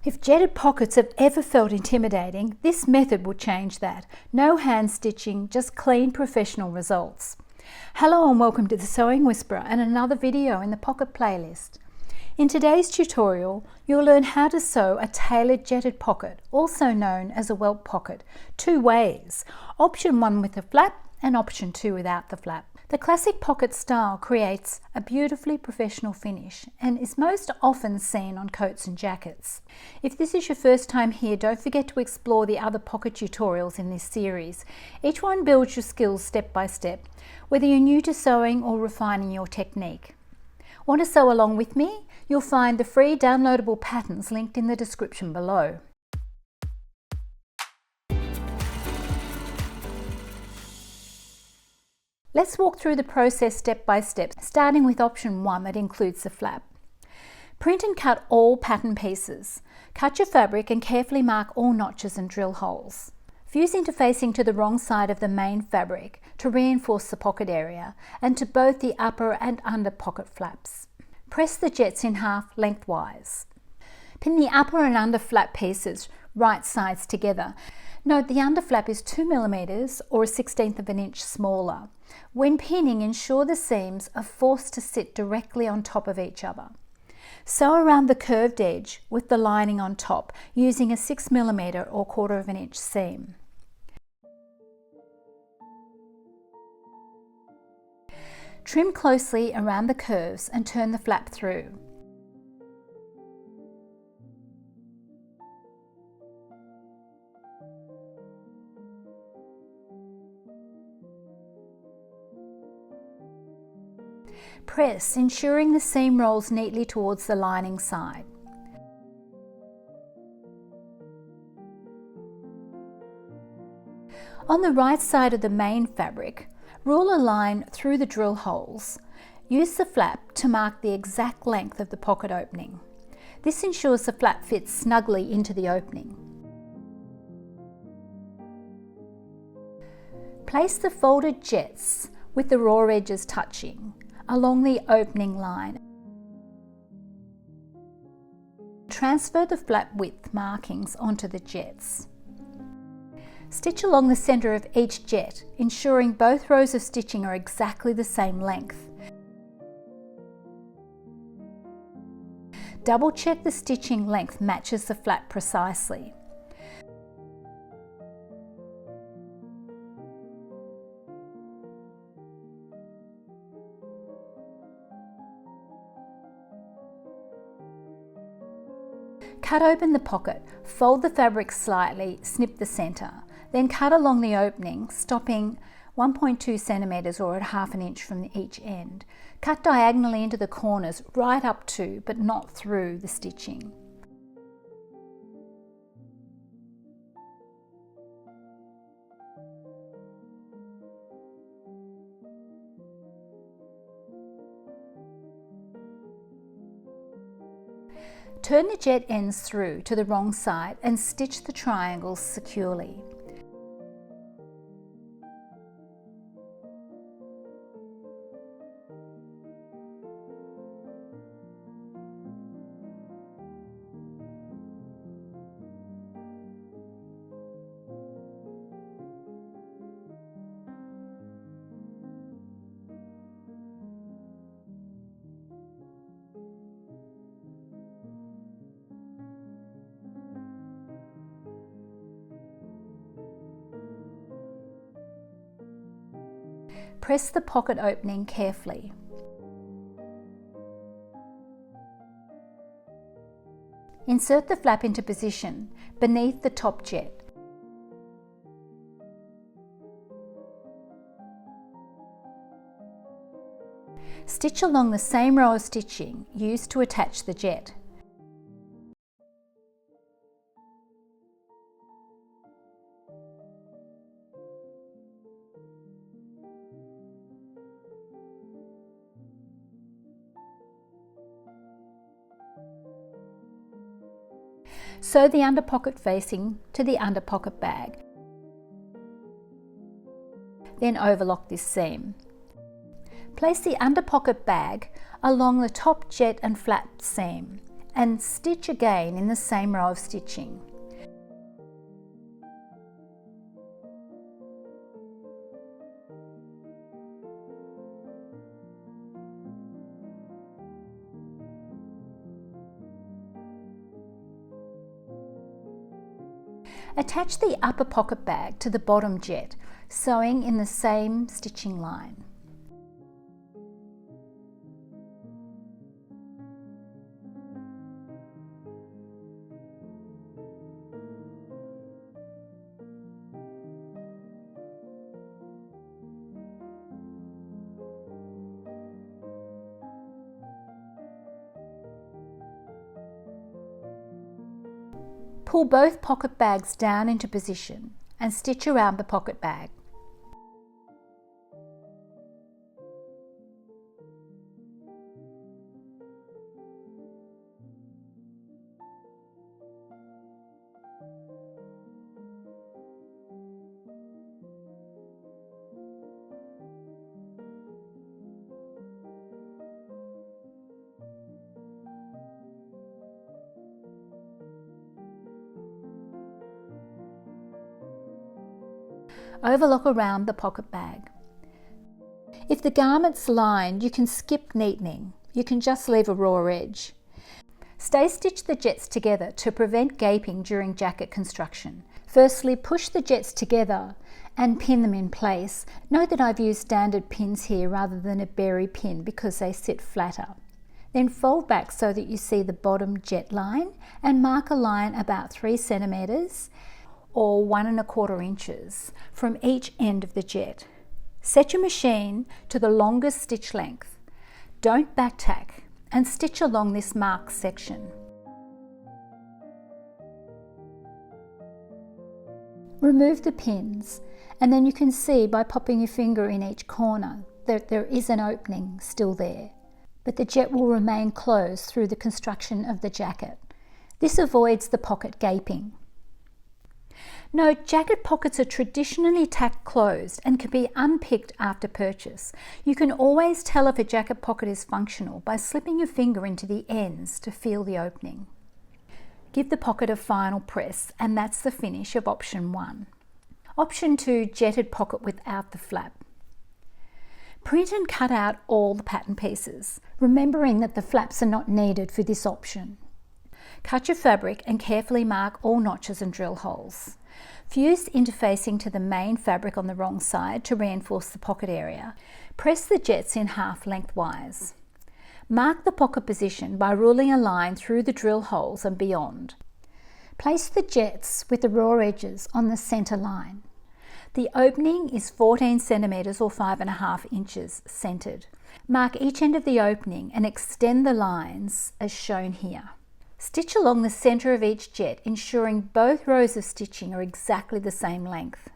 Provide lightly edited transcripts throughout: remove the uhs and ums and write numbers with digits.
If jetted pockets have ever felt intimidating, this method will change that. No hand stitching, just clean professional results. Hello and welcome to the Sewing Whisperer and another video in the Pocket playlist. In today's tutorial, you'll learn how to sew a tailored jetted pocket, also known as a welt pocket, two ways. Option 1 with a flap and option 2 without the flap. The classic pocket style creates a beautifully professional finish and is most often seen on coats and jackets. If this is your first time here, don't forget to explore the other pocket tutorials in this series. Each one builds your skills step by step, whether you're new to sewing or refining your technique. Want to sew along with me? You'll find the free downloadable patterns linked in the description below. Let's walk through the process step by step, starting with option 1 that includes the flap. Print and cut all pattern pieces. Cut your fabric and carefully mark all notches and drill holes. Fuse interfacing to the wrong side of the main fabric to reinforce the pocket area and to both the upper and under pocket flaps. Press the jets in half lengthwise. Pin the upper and under flap pieces right sides together. Note the under flap is 2 mm or a 1/16 of an inch smaller. When pinning, ensure the seams are forced to sit directly on top of each other. Sew around the curved edge with the lining on top using a 6 mm or 1/4 of an inch seam. Trim closely around the curves and turn the flap through. Press, ensuring the seam rolls neatly towards the lining side. On the right side of the main fabric, rule a line through the drill holes. Use the flap to mark the exact length of the pocket opening. This ensures the flap fits snugly into the opening. Place the folded jets with the raw edges touching along the opening line. Transfer the flap width markings onto the jets. Stitch along the centre of each jet, ensuring both rows of stitching are exactly the same length. Double check the stitching length matches the flap precisely. Cut open the pocket, fold the fabric slightly, snip the centre, then cut along the opening, stopping 1.2 cm or at 1/2 inch from each end. Cut diagonally into the corners right up to, but not through, the stitching. Turn the jet ends through to the wrong side and stitch the triangles securely. Press the pocket opening carefully. Insert the flap into position beneath the top jet. Stitch along the same row of stitching used to attach the jet. Sew the under pocket facing to the under pocket bag. Then overlock this seam. Place the under pocket bag along the top jet and flap seam and stitch again in the same row of stitching. Attach the upper pocket bag to the bottom jet, sewing in the same stitching line. Pull both pocket bags down into position and stitch around the pocket bag. Overlock around the pocket bag. If the garment's lined, you can skip neatening. You can just leave a raw edge. Stay stitch the jets together to prevent gaping during jacket construction. Firstly, push the jets together and pin them in place. Note that I've used standard pins here rather than a berry pin because they sit flatter. Then fold back so that you see the bottom jet line and mark a line about 3 centimeters or 1 1/4 inches from each end of the jet. Set your machine to the longest stitch length. Don't back tack and stitch along this marked section. Remove the pins and then you can see by popping your finger in each corner that there is an opening still there, but the jet will remain closed through the construction of the jacket. This avoids the pocket gaping. Note, jacket pockets are traditionally tacked closed and can be unpicked after purchase. You can always tell if a jacket pocket is functional by slipping your finger into the ends to feel the opening. Give the pocket a final press and that's the finish of option 1. Option 2, jetted pocket without the flap. Print and cut out all the pattern pieces, remembering that the flaps are not needed for this option. Cut your fabric and carefully mark all notches and drill holes. Fuse interfacing to the main fabric on the wrong side to reinforce the pocket area. Press the jets in half lengthwise. Mark the pocket position by ruling a line through the drill holes and beyond. Place the jets with the raw edges on the centre line. The opening is 14 centimeters or 5 1/2 inches centered. Mark each end of the opening and extend the lines as shown here. Stitch along the center of each jet, ensuring both rows of stitching are exactly the same length.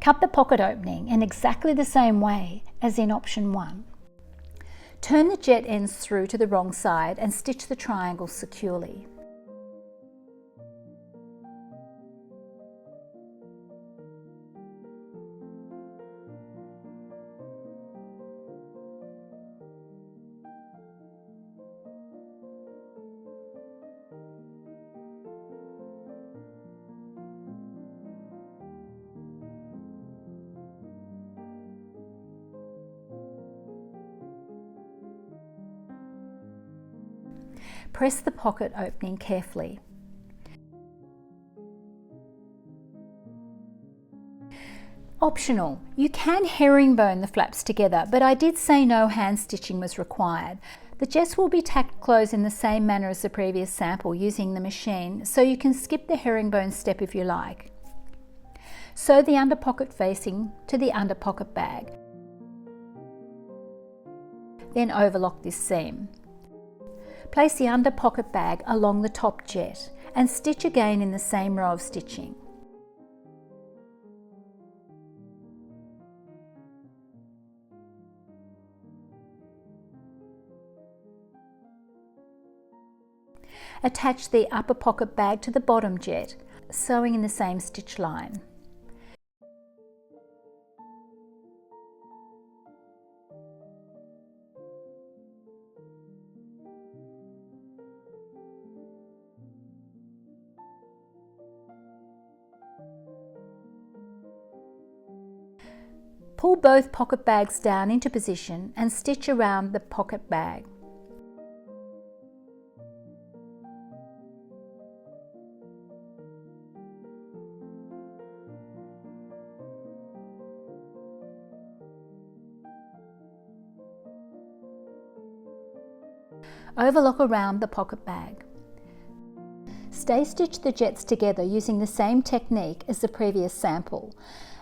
Cut the pocket opening in exactly the same way as in option 1. Turn the jet ends through to the wrong side and stitch the triangles securely. Press the pocket opening carefully. Optional, you can herringbone the flaps together, but I did say no hand stitching was required. The jets will be tacked closed in the same manner as the previous sample using the machine, so you can skip the herringbone step if you like. Sew the under pocket facing to the under pocket bag. Then overlock this seam. Place the under pocket bag along the top jet and stitch again in the same row of stitching. Attach the upper pocket bag to the bottom jet, sewing in the same stitch line. Pull both pocket bags down into position and stitch around the pocket bag. Overlock around the pocket bag. Stay stitch the jets together using the same technique as the previous sample,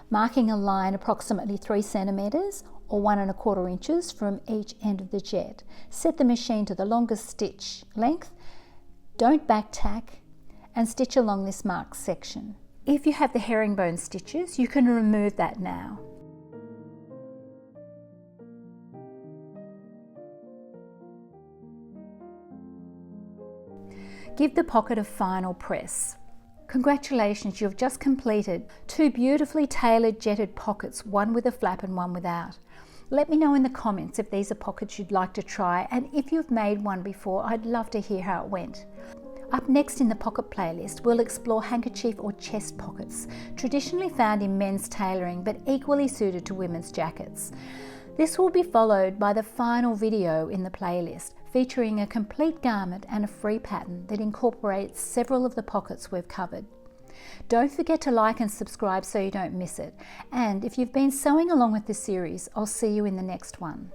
marking a line approximately 3 centimeters or 1 1/4 inches from each end of the jet. Set the machine to the longest stitch length, don't back tack, and stitch along this marked section. If you have the herringbone stitches, you can remove that now. Give the pocket a final press. Congratulations, you've just completed 2 beautifully tailored jetted pockets, one with a flap and one without. Let me know in the comments if these are pockets you'd like to try, and if you've made one before, I'd love to hear how it went. Up next in the pocket playlist, we'll explore handkerchief or chest pockets, traditionally found in men's tailoring but equally suited to women's jackets. This will be followed by the final video in the playlist, featuring a complete garment and a free pattern that incorporates several of the pockets we've covered. Don't forget to like and subscribe so you don't miss it. And if you've been sewing along with the series, I'll see you in the next one.